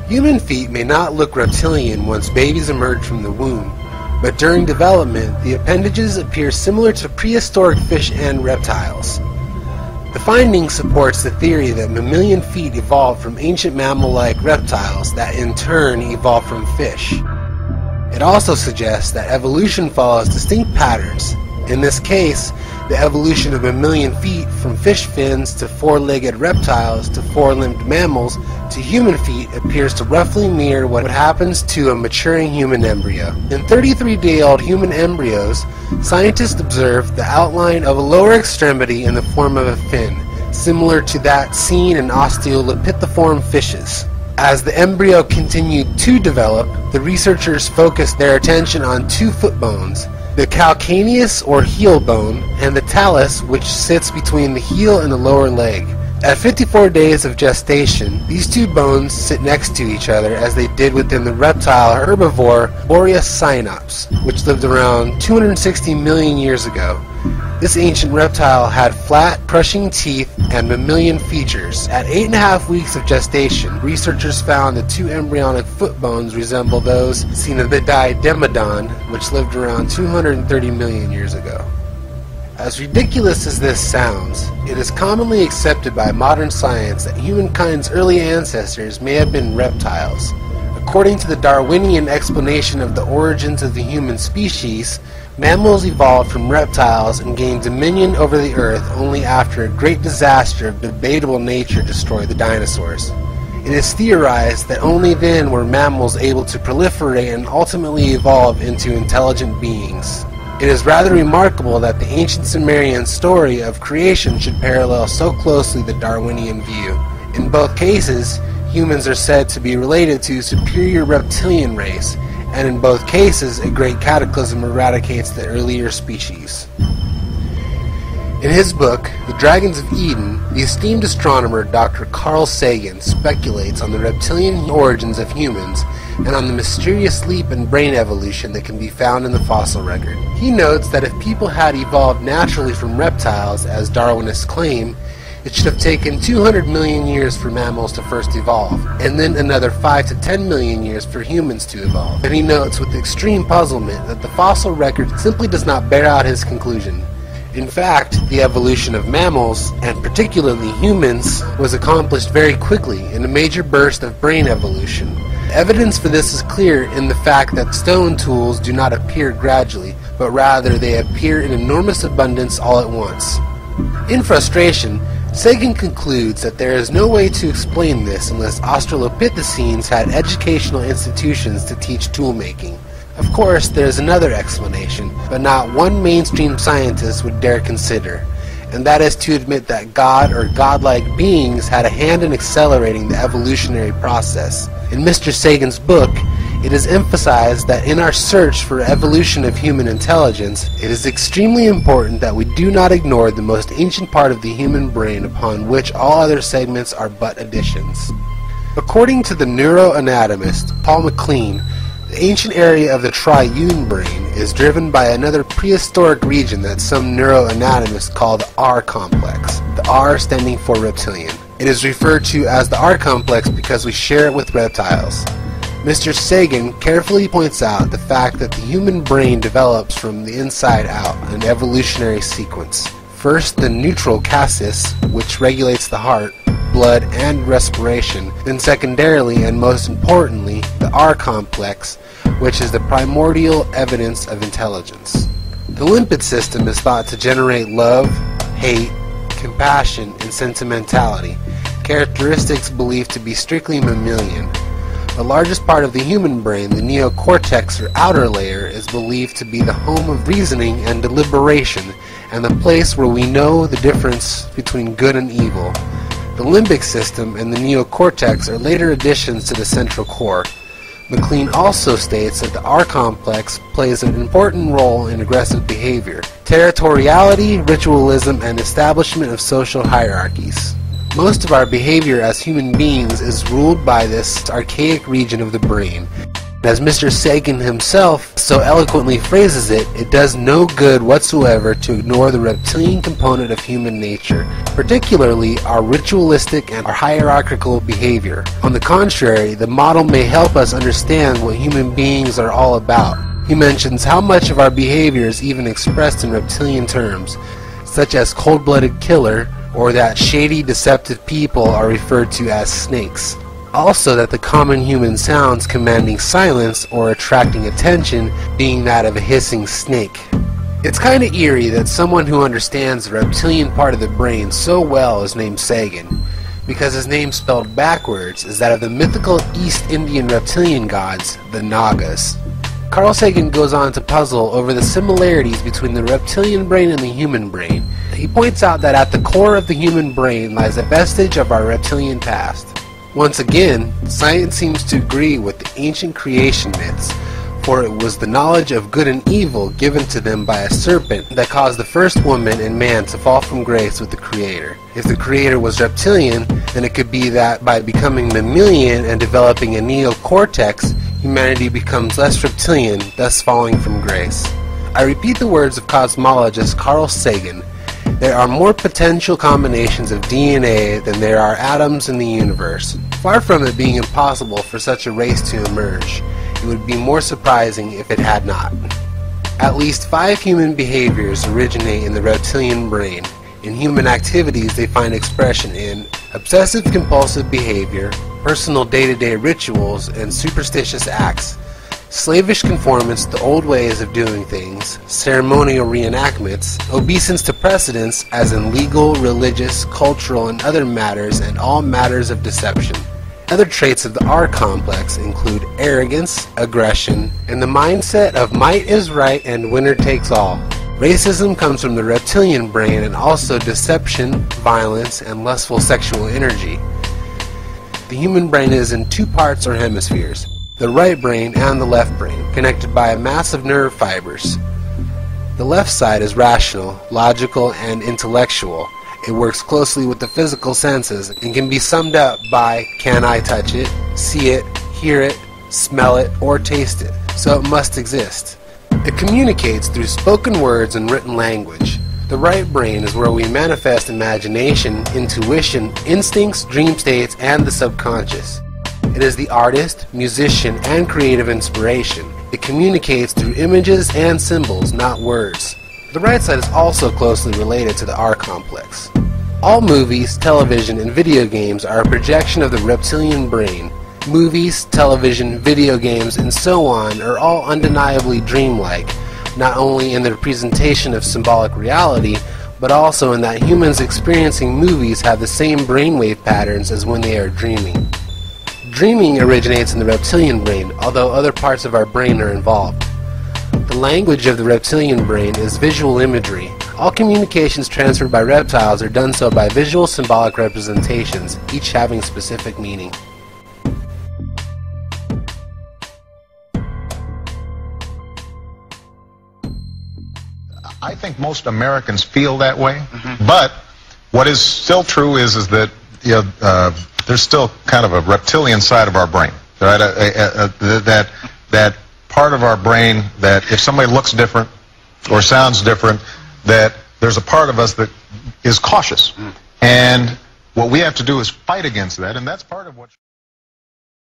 Human feet may not look reptilian once babies emerge from the womb, but during development, the appendages appear similar to prehistoric fish and reptiles. The finding supports the theory that mammalian feet evolved from ancient mammal-like reptiles that in turn evolved from fish. It also suggests that evolution follows distinct patterns. In this case, the evolution of mammalian feet from fish fins to four-legged reptiles to four-limbed mammals to human feet appears to roughly mirror what happens to a maturing human embryo. In 33-day-old human embryos, scientists observed the outline of a lower extremity in the form of a fin, similar to that seen in osteolithiform fishes. As the embryo continued to develop, the researchers focused their attention on two foot bones, the calcaneus or heel bone, and the talus, which sits between the heel and the lower leg. At 54 days of gestation, these two bones sit next to each other as they did within the reptile herbivore Boreas cynops, which lived around 260 million years ago. This ancient reptile had flat, crushing teeth and mammalian features. At 8.5 weeks of gestation, researchers found the two embryonic foot bones resemble those seen in the Demodon, which lived around 230 million years ago. As ridiculous as this sounds, it is commonly accepted by modern science that humankind's early ancestors may have been reptiles. According to the Darwinian explanation of the origins of the human species, mammals evolved from reptiles and gained dominion over the earth only after a great disaster of debatable nature destroyed the dinosaurs. It is theorized that only then were mammals able to proliferate and ultimately evolve into intelligent beings. It is rather remarkable that the ancient Sumerian story of creation should parallel so closely the Darwinian view. In both cases, humans are said to be related to a superior reptilian race, and in both cases a great cataclysm eradicates the earlier species. In his book, The Dragons of Eden, the esteemed astronomer Dr. Carl Sagan speculates on the reptilian origins of humans and on the mysterious leap in brain evolution that can be found in the fossil record. He notes that if people had evolved naturally from reptiles, as Darwinists claim, it should have taken 200 million years for mammals to first evolve, and then another 5 to 10 million years for humans to evolve. And he notes with extreme puzzlement that the fossil record simply does not bear out his conclusion. In fact, the evolution of mammals, and particularly humans, was accomplished very quickly in a major burst of brain evolution. Evidence for this is clear in the fact that stone tools do not appear gradually, but rather they appear in enormous abundance all at once. In frustration, Sagan concludes that there is no way to explain this unless Australopithecines had educational institutions to teach toolmaking. Of course, there is another explanation, but not one mainstream scientist would dare consider, and that is to admit that God or godlike beings had a hand in accelerating the evolutionary process. In Mr. Sagan's book, it is emphasized that in our search for evolution of human intelligence, it is extremely important that we do not ignore the most ancient part of the human brain upon which all other segments are but additions. According to the neuroanatomist Paul MacLean, the ancient area of the triune brain is driven by another prehistoric region that some neuroanatomists call the R complex, the R standing for reptilian. It is referred to as the R complex because we share it with reptiles. Mr. Sagan carefully points out the fact that the human brain develops from the inside out, an evolutionary sequence. First, the neutral cassis, which regulates the heart, blood, and respiration, then secondarily and most importantly, the R complex, which is the primordial evidence of intelligence. The limpid system is thought to generate love, hate, compassion, and sentimentality, characteristics believed to be strictly mammalian. The largest part of the human brain, the neocortex or outer layer, is believed to be the home of reasoning and deliberation, and the place where we know the difference between good and evil. The limbic system and the neocortex are later additions to the central core. MacLean also states that the R complex plays an important role in aggressive behavior, territoriality, ritualism, and establishment of social hierarchies. Most of our behavior as human beings is ruled by this archaic region of the brain. As Mr. Sagan himself so eloquently phrases it, it does no good whatsoever to ignore the reptilian component of human nature, particularly our ritualistic and our hierarchical behavior. On the contrary, the model may help us understand what human beings are all about. He mentions how much of our behavior is even expressed in reptilian terms, such as cold-blooded killer, or that shady, deceptive people are referred to as snakes. Also that the common human sounds commanding silence or attracting attention being that of a hissing snake. It's kinda eerie that someone who understands the reptilian part of the brain so well is named Sagan, because his name spelled backwards is that of the mythical East Indian reptilian gods, the Nagas. Carl Sagan goes on to puzzle over the similarities between the reptilian brain and the human brain. He points out that at the core of the human brain lies a vestige of our reptilian past. Once again, science seems to agree with the ancient creation myths, for it was the knowledge of good and evil given to them by a serpent that caused the first woman and man to fall from grace with the Creator. If the Creator was reptilian, then it could be that by becoming mammalian and developing a neocortex, humanity becomes less reptilian, thus falling from grace. I repeat the words of cosmologist Carl Sagan: there are more potential combinations of DNA than there are atoms in the universe. Far from it being impossible for such a race to emerge, it would be more surprising if it had not. At least 5 human behaviors originate in the reptilian brain. In human activities, they find expression in obsessive-compulsive behavior, personal day-to-day rituals, and superstitious acts, slavish conformance to old ways of doing things, ceremonial reenactments, obeisance to precedents as in legal, religious, cultural, and other matters, and all matters of deception. Other traits of the R complex include arrogance, aggression, and the mindset of might is right and winner takes all. Racism comes from the reptilian brain and also deception, violence, and lustful sexual energy. The human brain is in 2 parts or hemispheres, the right brain and the left brain, connected by a mass of nerve fibers. The left side is rational, logical, and intellectual. It works closely with the physical senses and can be summed up by can I touch it, see it, hear it, smell it, or taste it, so it must exist. It communicates through spoken words and written language. The right brain is where we manifest imagination, intuition, instincts, dream states, and the subconscious. It is the artist, musician, and creative inspiration. It communicates through images and symbols, not words. The right side is also closely related to the R complex. All movies, television, and video games are a projection of the reptilian brain. Movies, television, video games, and so on are all undeniably dreamlike, not only in their presentation of symbolic reality, but also in that humans experiencing movies have the same brainwave patterns as when they are dreaming. Dreaming originates in the reptilian brain, although other parts of our brain are involved. The language of the reptilian brain is visual imagery. All communications transferred by reptiles are done so by visual symbolic representations, each having specific meaning. I think most Americans feel that way, but what is still true is that there's still kind of a reptilian side of our brain, right? That part of our brain that if somebody looks different or sounds different, that there's a part of us that is cautious, and what we have to do is fight against that, and that's part of what